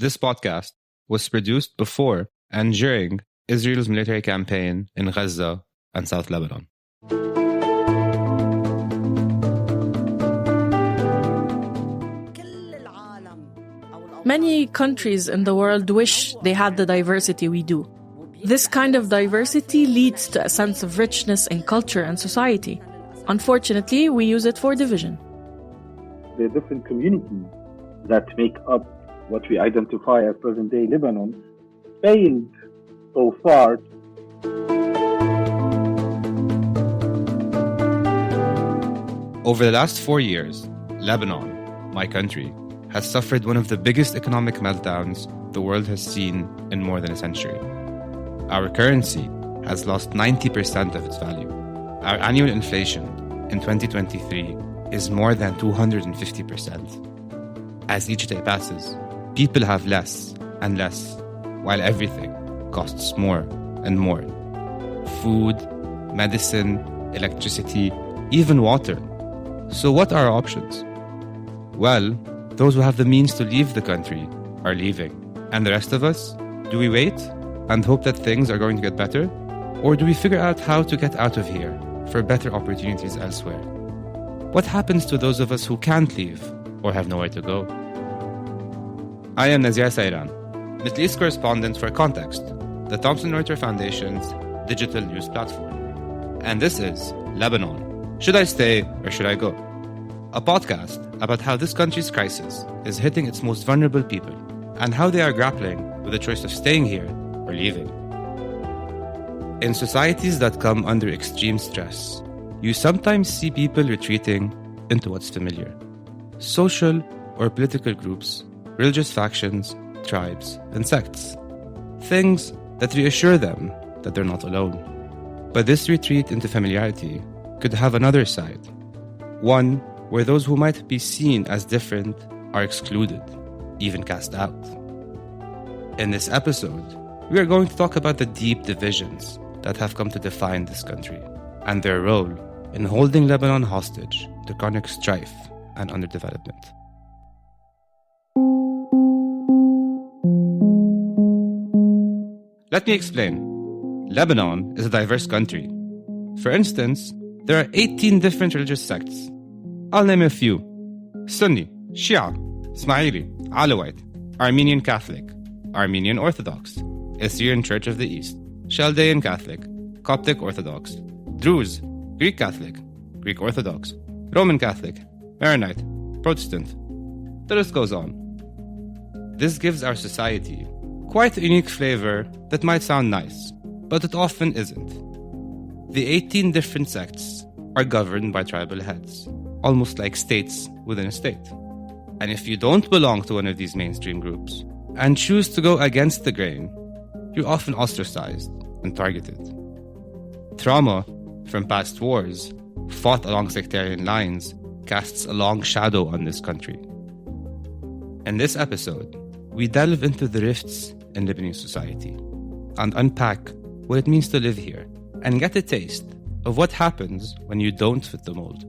This podcast was produced before and during Israel's military campaign in Gaza and South Lebanon. Many countries in the world wish they had the diversity we do. This kind of diversity leads to a sense of richness in culture and society. Unfortunately, we use it for division. The different communities that make up what we identify as present-day Lebanon failed so far. Over the last 4 years, Lebanon, my country, has suffered one of the biggest economic meltdowns the world has seen in more than a century. Our currency has lost 90% of its value. Our annual inflation in 2023 is more than 250%. As each day passes, people have less and less, while everything costs more and more. Food, medicine, electricity, even water. So what are our options? Well, those who have the means to leave the country are leaving. And the rest of us? Do we wait and hope that things are going to get better? Or do we figure out how to get out of here for better opportunities elsewhere? What happens to those of us who can't leave or have nowhere to go? I am Nazih Osseiran, Middle East correspondent for Context, the Thomson Reuters Foundation's digital news platform. And this is Lebanon. Should I stay or should I go? A podcast about how this country's crisis is hitting its most vulnerable people and how they are grappling with the choice of staying here or leaving. In societies that come under extreme stress, you sometimes see people retreating into what's familiar. Social or political groups, religious factions, tribes, and sects. Things that reassure them that they're not alone. But this retreat into familiarity could have another side. One where those who might be seen as different are excluded, even cast out. In this episode, we are going to talk about the deep divisions that have come to define this country and their role in holding Lebanon hostage to chronic strife and underdevelopment. Let me explain. Lebanon is a diverse country. For instance, there are 18 different religious sects. I'll name a few. Sunni, Shia, Ismaili, Alawite, Armenian Catholic, Armenian Orthodox, Assyrian Church of the East, Chaldean Catholic, Coptic Orthodox, Druze, Greek Catholic, Greek Orthodox, Roman Catholic, Maronite, Protestant. The list goes on. This gives our society quite a unique flavor that might sound nice, but it often isn't. The 18 different sects are governed by tribal heads, almost like states within a state. And if you don't belong to one of these mainstream groups and choose to go against the grain, you're often ostracized and targeted. Trauma from past wars, fought along sectarian lines, casts a long shadow on this country. In this episode, we delve into the rifts in Lebanese society and unpack what it means to live here and get a taste of what happens when you don't fit the mold.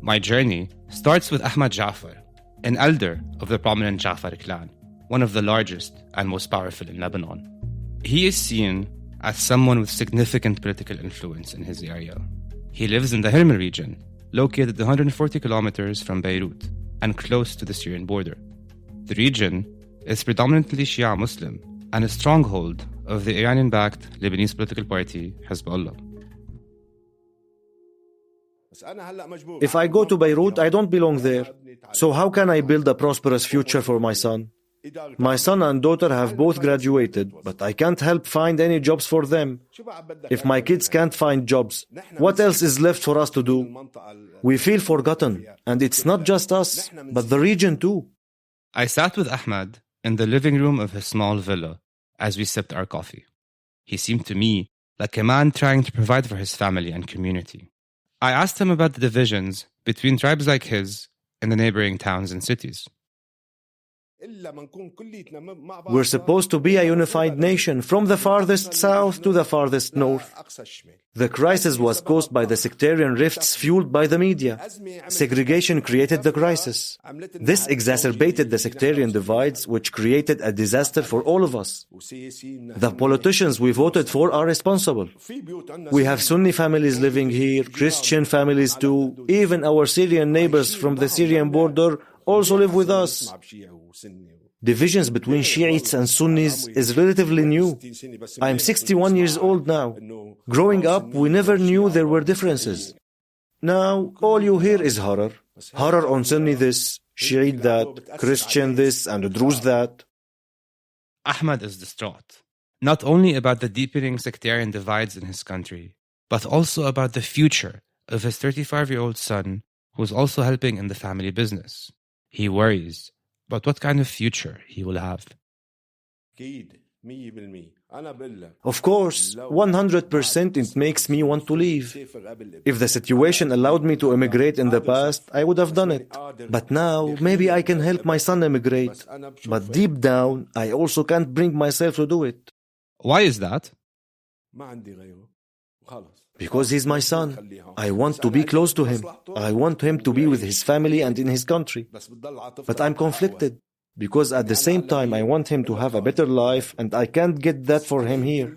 My journey starts with Ahmad Jaafar, an elder of the prominent Jaafar clan, one of the largest and most powerful in Lebanon. He is seen as someone with significant political influence in his area. He lives in the Hirmel region, located 140 kilometers from Beirut and close to the Syrian border. The region is predominantly Shia Muslim and a stronghold of the Iranian-backed Lebanese political party Hezbollah. If I go to Beirut, I don't belong there. So how can I build a prosperous future for my son? My son and daughter have both graduated, but I can't help find any jobs for them. If my kids can't find jobs, what else is left for us to do? We feel forgotten, and it's not just us, but the region too. I sat with Ahmad in the living room of his small villa as we sipped our coffee. He seemed to me like a man trying to provide for his family and community. I asked him about the divisions between tribes like his in the neighboring towns and cities. We're supposed to be a unified nation from the farthest south to the farthest north. The crisis was caused by the sectarian rifts fueled by the media. Segregation created the crisis. This exacerbated the sectarian divides, which created a disaster for all of us. The politicians we voted for are responsible. We have Sunni families living here, Christian families too. Even our Syrian neighbors from the Syrian border also live with us. Divisions between Shiites and Sunnis is relatively new. I'm 61 years old now. Growing up, we never knew there were differences. Now, all you hear is horror. Horror on Sunni this, Shiite that, Christian this, and Druze that. Ahmad is distraught, not only about the deepening sectarian divides in his country, but also about the future of his 35-year-old son, who's also helping in the family business. He worries about what kind of future he will have. Of course, 100% it makes me want to leave. If the situation allowed me to immigrate in the past, I would have done it. But now, maybe I can help my son immigrate. But deep down, I also can't bring myself to do it. Why is that? Because he's my son. I want to be close to him. I want him to be with his family and in his country. But I'm conflicted. Because at the same time, I want him to have a better life, and I can't get that for him here.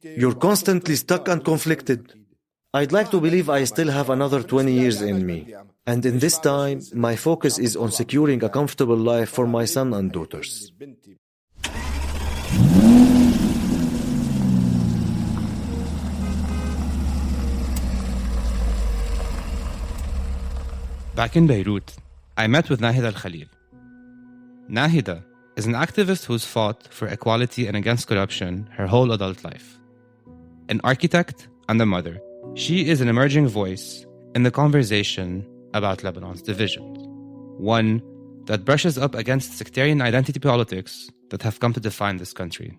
You're constantly stuck and conflicted. I'd like to believe I still have another 20 years in me. And in this time, my focus is on securing a comfortable life for my son and daughters. Back in Beirut, I met with Nahida Al Khalil. Nahida is an activist who's fought for equality and against corruption her whole adult life. An architect and a mother, she is an emerging voice in the conversation about Lebanon's divisions. One that brushes up against sectarian identity politics that have come to define this country.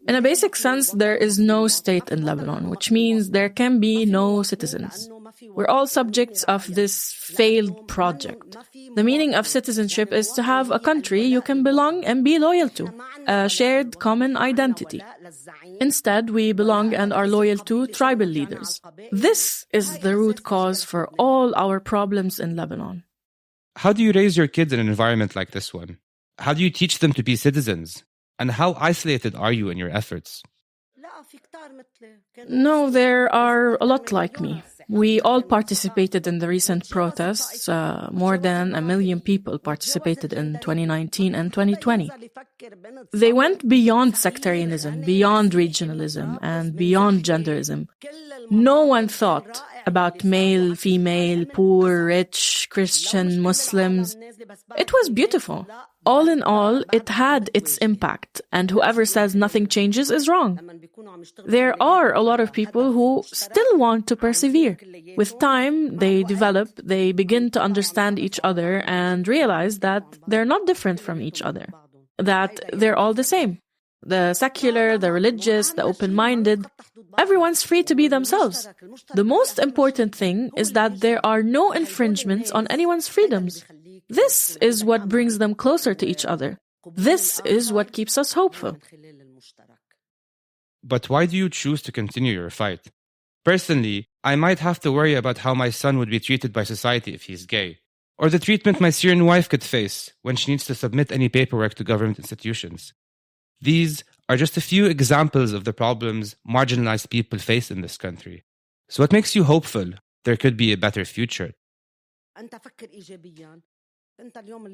In a basic sense, there is no state in Lebanon, which means there can be no citizens. We're all subjects of this failed project. The meaning of citizenship is to have a country you can belong and be loyal to, a shared common identity. Instead, we belong and are loyal to tribal leaders. This is the root cause for all our problems in Lebanon. How do you raise your kids in an environment like this one? How do you teach them to be citizens? And how isolated are you in your efforts? No, there are a lot like me. We all participated in the recent protests. More than 1 million people participated in 2019 and 2020. They went beyond sectarianism, beyond regionalism, and beyond genderism. No one thought about male, female, poor, rich, Christian, Muslims. It was beautiful. All in all, it had its impact, and whoever says nothing changes is wrong. There are a lot of people who still want to persevere. With time, they develop, they begin to understand each other and realize that they're not different from each other, that they're all the same. The secular, the religious, the open-minded, everyone's free to be themselves. The most important thing is that there are no infringements on anyone's freedoms. This is what brings them closer to each other. This is what keeps us hopeful. But why do you choose to continue your fight? Personally, I might have to worry about how my son would be treated by society if he's gay, or the treatment my Syrian wife could face when she needs to submit any paperwork to government institutions. These are just a few examples of the problems marginalized people face in this country. So what makes you hopeful there could be a better future?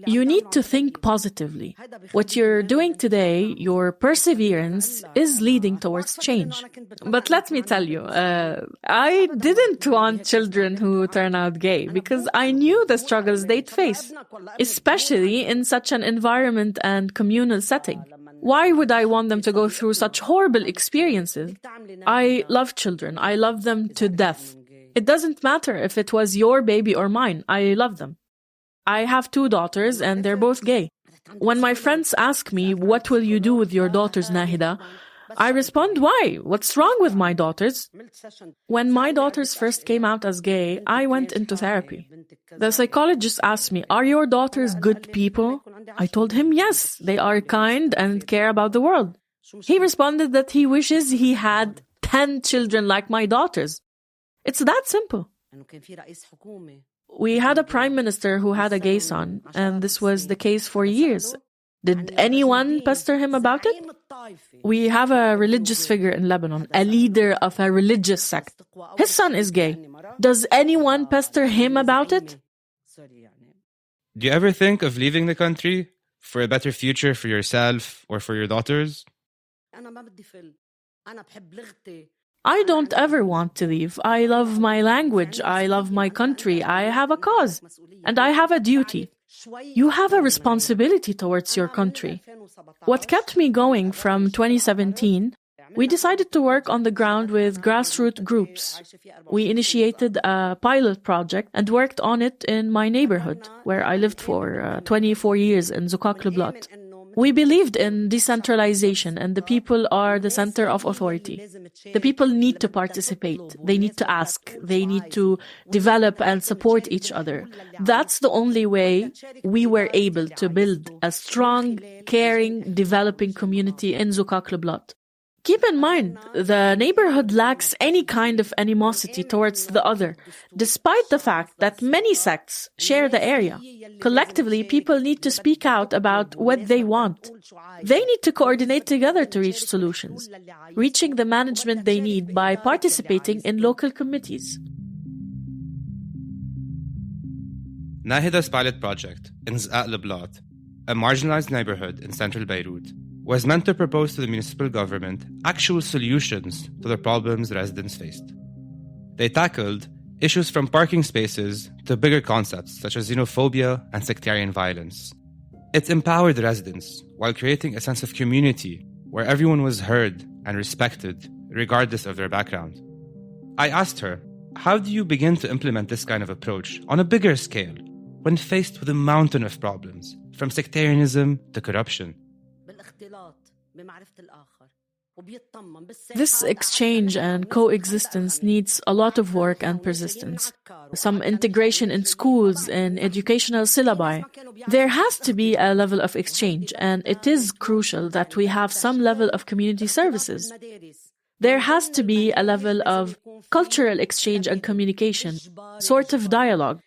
You need to think positively. What you're doing today, your perseverance, is leading towards change. But let me tell you, I didn't want children who turn out gay because I knew the struggles they'd face, especially in such an environment and communal setting. Why would I want them to go through such horrible experiences? I love children. I love them to death. It doesn't matter if it was your baby or mine. I love them. I have 2 daughters and they're both gay. When my friends ask me, what will you do with your daughters, Nahida? I respond, why? What's wrong with my daughters? When my daughters first came out as gay, I went into therapy. The psychologist asked me, are your daughters good people? I told him, yes, they are kind and care about the world. He responded that he wishes he had 10 children like my daughters. It's that simple. We had a prime minister who had a gay son, and this was the case for years. Did anyone pester him about it? We have a religious figure in Lebanon, a leader of a religious sect. His son is gay. Does anyone pester him about it? Do you ever think of leaving the country for a better future for yourself or for your daughters? I don't ever want to leave. I love my language. I love my country. I have a cause. And I have a duty. You have a responsibility towards your country. What kept me going from 2017, we decided to work on the ground with grassroots groups. We initiated a pilot project and worked on it in my neighborhood, where I lived for 24 years in Zukak Leblat. We believed in decentralization, and the people are the center of authority. The people need to participate. They need to ask. They need to develop and support each other. That's the only way we were able to build a strong, caring, developing community in Zukak Leblat. Keep in mind, the neighborhood lacks any kind of animosity towards the other, despite the fact that many sects share the area. Collectively, people need to speak out about what they want. They need to coordinate together to reach solutions, reaching the management they need by participating in local committees. Nahida's pilot project in Z'aq Leblat, a marginalized neighborhood in central Beirut, was meant to propose to the municipal government actual solutions to the problems residents faced. They tackled issues from parking spaces to bigger concepts such as xenophobia and sectarian violence. It empowered residents while creating a sense of community where everyone was heard and respected regardless of their background. I asked her, how do you begin to implement this kind of approach on a bigger scale when faced with a mountain of problems, from sectarianism to corruption? This exchange and coexistence needs a lot of work and persistence. Some integration in schools and educational syllabi. There has to be a level of exchange, and it is crucial that we have some level of community services. There has to be a level of cultural exchange and communication, sort of dialogue.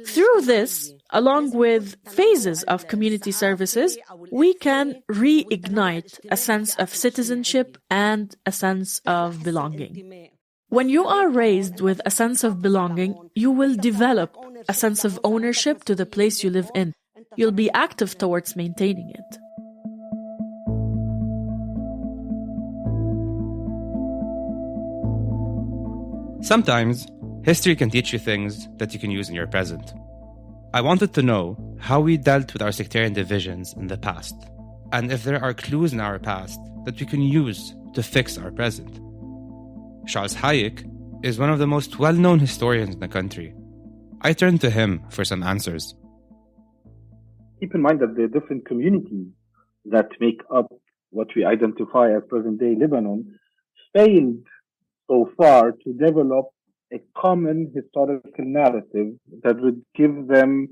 Through this, along with phases of community services, we can reignite a sense of citizenship and a sense of belonging. When you are raised with a sense of belonging, you will develop a sense of ownership to the place you live in. You'll be active towards maintaining it. Sometimes, history can teach you things that you can use in your present. I wanted to know how we dealt with our sectarian divisions in the past, and if there are clues in our past that we can use to fix our present. Charles Hayek is one of the most well-known historians in the country. I turned to him for some answers. Keep in mind that the different communities that make up what we identify as present-day Lebanon failed so far to develop a common historical narrative that would give them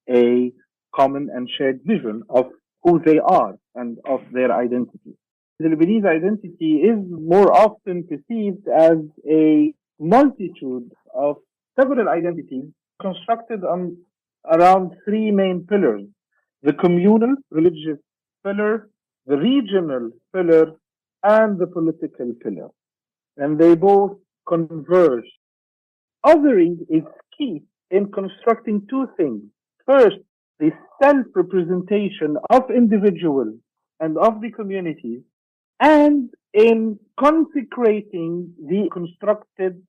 a common and shared vision of who they are and of their identity. The Lebanese identity is more often perceived as a multitude of several identities constructed on around three main pillars: the communal religious pillar, the regional pillar, and the political pillar. And they both converge. Othering is key in constructing two things. First, the self-representation of individuals and of the communities, and in consecrating the constructed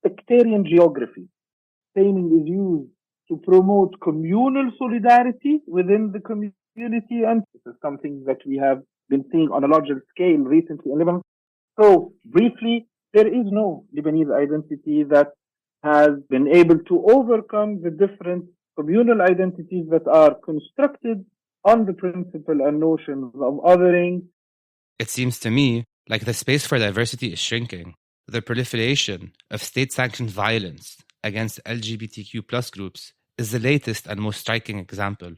sectarian geography. Naming is used to promote communal solidarity within the community, and this is something that we have been seeing on a larger scale recently in Lebanon. So, briefly, there is no Lebanese identity that has been able to overcome the different communal identities that are constructed on the principle and notions of othering. It seems to me like the space for diversity is shrinking, the proliferation of state-sanctioned violence against LGBTQ plus groups is the latest and most striking example.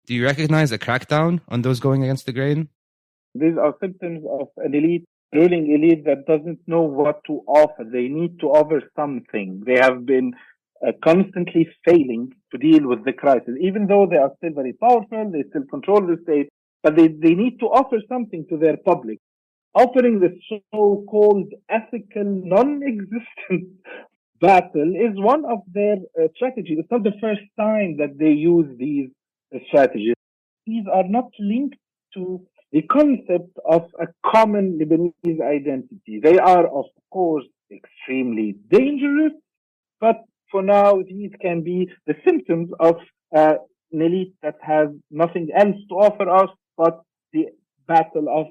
Do you recognize a crackdown on those going against the grain? These are symptoms of an ruling elite that doesn't know what to offer. They need to offer something. They have been constantly failing to deal with the crisis, even though they are still very powerful, they still control the state, but they need to offer something to their public. Offering the so-called ethical, non-existent battle is one of their strategies. It's not the first time that they use these strategies. These are not linked to the concept of a common Lebanese identity. They are, of course, extremely dangerous, but for now, these can be the symptoms of an elite that has nothing else to offer us but the battle of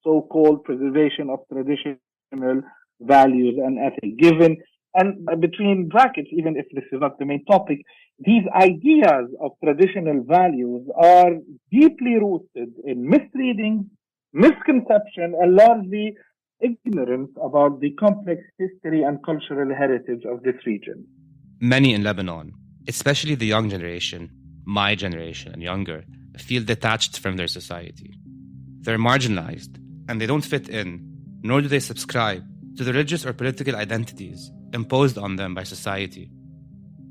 so-called preservation of traditional values and ethics. Given, and between brackets, even if this is not the main topic, these ideas of traditional values are deeply rooted in misreading, misconception, and largely ignorance about the complex history and cultural heritage of this region. Many in Lebanon, especially the young generation, my generation and younger, feel detached from their society. They're marginalized, and they don't fit in, nor do they subscribe to the religious or political identities imposed on them by society.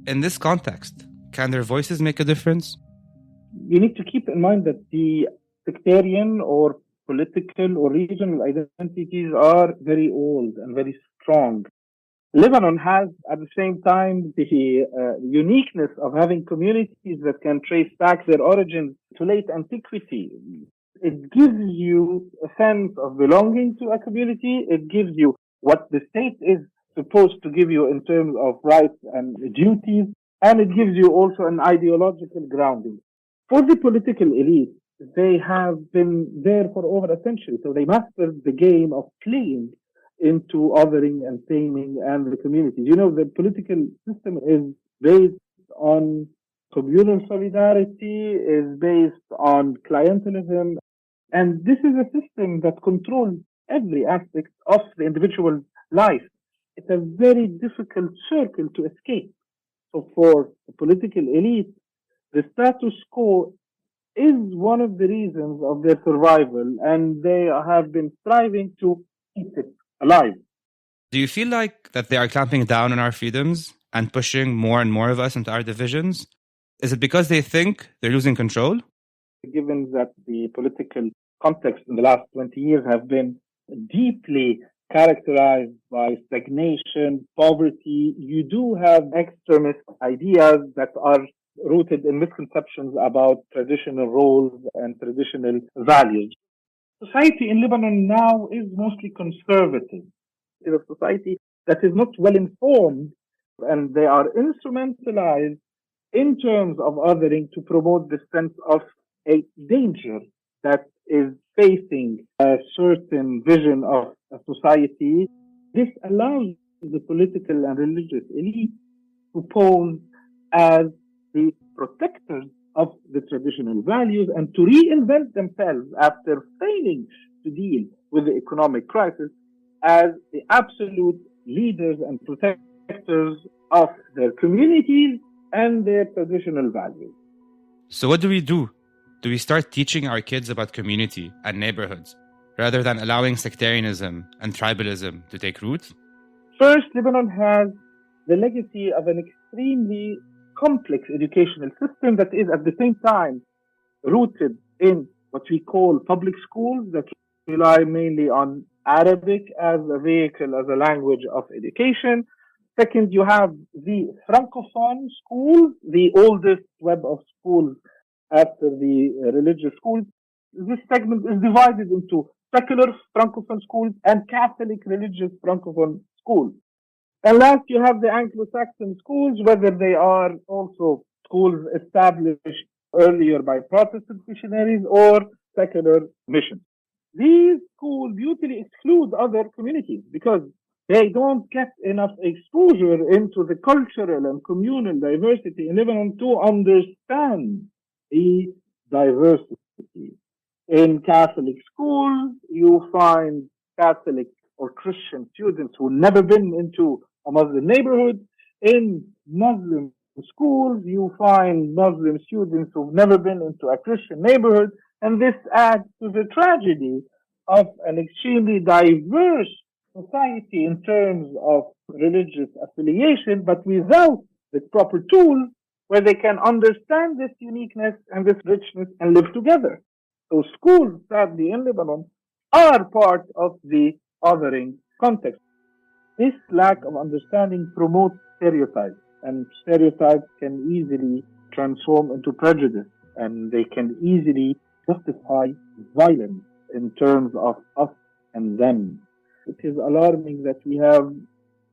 In this context, can their voices make a difference? You need to keep in mind that the sectarian or political or regional identities are very old and very strong. Lebanon has, at the same time, the uniqueness of having communities that can trace back their origins to late antiquity. It gives you a sense of belonging to a community. It gives you what the state is supposed to give you in terms of rights and duties. And it gives you also an ideological grounding. For the political elite, they have been there for over a century. So they mastered the game of playing into othering and taming and the communities. You know, the political system is based on communal solidarity, is based on clientelism. And this is a system that controls every aspect of the individual's life. It's a very difficult circle to escape. So for the political elite, the status quo is one of the reasons of their survival, and they have been striving to keep it alive. Do you feel like that they are clamping down on our freedoms and pushing more and more of us into our divisions? Is it because they think they're losing control? Given that the political context in the last 20 years have been deeply characterized by stagnation, poverty, you do have extremist ideas that are rooted in misconceptions about traditional roles and traditional values. Society in Lebanon now is mostly conservative. It's a society that is not well informed, and they are instrumentalized in terms of othering to promote the sense of a danger that is facing a certain vision of a society. This allows the political and religious elite to pose as the protectors of the traditional values and to reinvent themselves after failing to deal with the economic crisis as the absolute leaders and protectors of their communities and their traditional values. So what do we do? Do we start teaching our kids about community and neighborhoods rather than allowing sectarianism and tribalism to take root? First, Lebanon has the legacy of an extremely complex educational system that is at the same time rooted in what we call public schools that rely mainly on Arabic as a vehicle, as a language of education. Second, you have the Francophone schools, the oldest web of schools after the religious schools. This segment is divided into secular Francophone schools and Catholic religious Francophone schools. And last, you have the Anglo-Saxon schools, whether they are also schools established earlier by Protestant missionaries or secular missions. These schools usually exclude other communities because they don't get enough exposure into the cultural and communal diversity in Lebanon to understand the diversity. In Catholic schools, you find Catholic or Christian students who've never been into a Muslim neighborhood. In Muslim schools, you find Muslim students who've never been into a Christian neighborhood, and this adds to the tragedy of an extremely diverse society in terms of religious affiliation, but without the proper tools where they can understand this uniqueness and this richness and live together. So schools, sadly, in Lebanon are part of the othering context. This lack of understanding promotes stereotypes, and stereotypes can easily transform into prejudice, and they can easily justify violence in terms of us and them. It is alarming that we have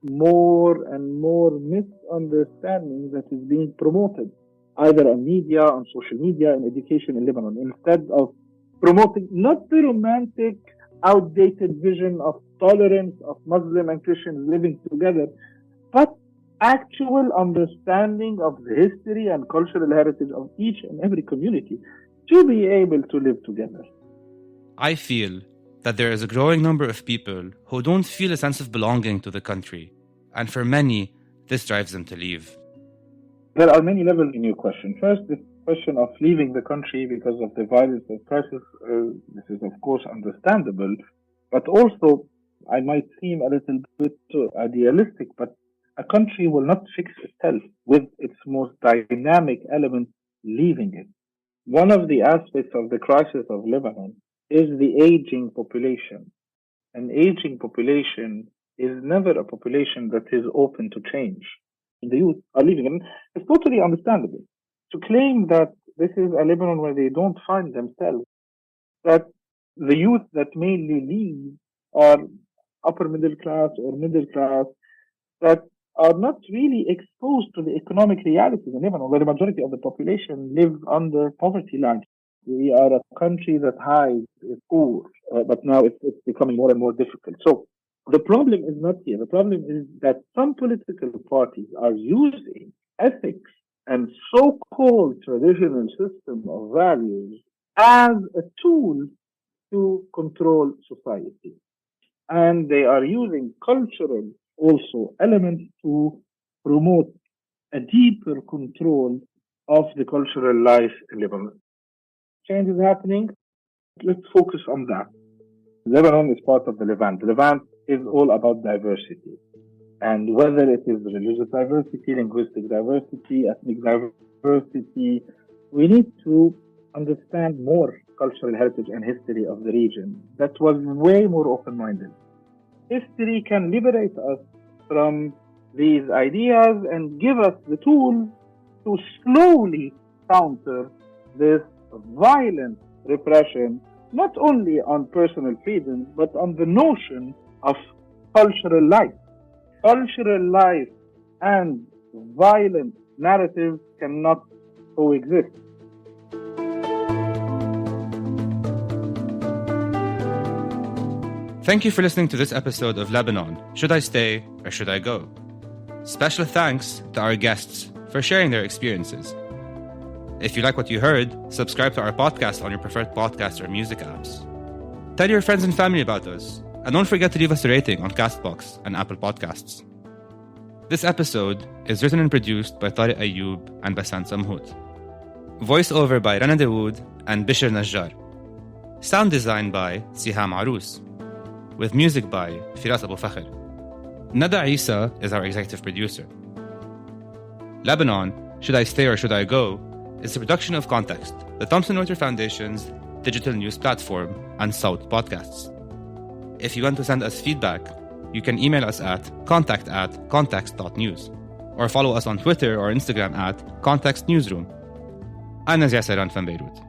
more and more misunderstanding that is being promoted, either on media, on social media, in education in Lebanon, instead of promoting not the romantic, outdated vision of tolerance of Muslim and Christians living together, but actual understanding of the history and cultural heritage of each and every community to be able to live together. I feel that there is a growing number of people who don't feel a sense of belonging to the country, and for many, this drives them to leave. There are many levels in your question. First, the question of leaving the country because of the violence and crisis, this is of course understandable, but also I might seem a little bit idealistic, but a country will not fix itself with its most dynamic elements leaving it. One of the aspects of the crisis of Lebanon is the aging population. An aging population is never a population that is open to change. The youth are leaving, and it's totally understandable. To claim that this is a Lebanon where they don't find themselves, that the youth that mainly leave are upper middle class or middle class, that are not really exposed to the economic realities in Lebanon, where the majority of the population live under poverty line. We are a country that hides its poor, but now it's becoming more and more difficult. So the problem is not here. The problem is that some political parties are using ethics and so-called traditional system of values as a tool to control society. And they are using cultural also elements to promote a deeper control of the cultural life in Lebanon. Change is happening. Let's focus on that. Lebanon is part of the Levant. The Levant is all about diversity. And whether it is religious diversity, linguistic diversity, ethnic diversity, we need to understand more cultural heritage and history of the region. That was way more open-minded. History can liberate us from these ideas and give us the tools to slowly counter this violent repression, not only on personal freedoms, but on the notion of cultural life. Cultural life and violent narratives cannot coexist. Thank you for listening to this episode of Lebanon, Should I Stay or Should I Go? Special thanks to our guests for sharing their experiences. If you like what you heard, subscribe to our podcast on your preferred podcast or music apps. Tell your friends and family about us, and don't forget to leave us a rating on CastBox and Apple Podcasts. This episode is written and produced by Tareq Ayoub and Basant Samhout. Voice over by Rana Daoud and Bishr Najjar. Sound design by Siham Arous. With music by Firas Abou Fakher. Nada Issa is our executive producer. Lebanon, Should I Stay or Should I Go? Is a production of Context, the Thomson Reuters Foundation's digital news platform, and Sowt podcasts. If you want to send us feedback, you can email us at contact@context.news or follow us on Twitter or Instagram at Context Newsroom. I'm Nazih Osseiran from Beirut.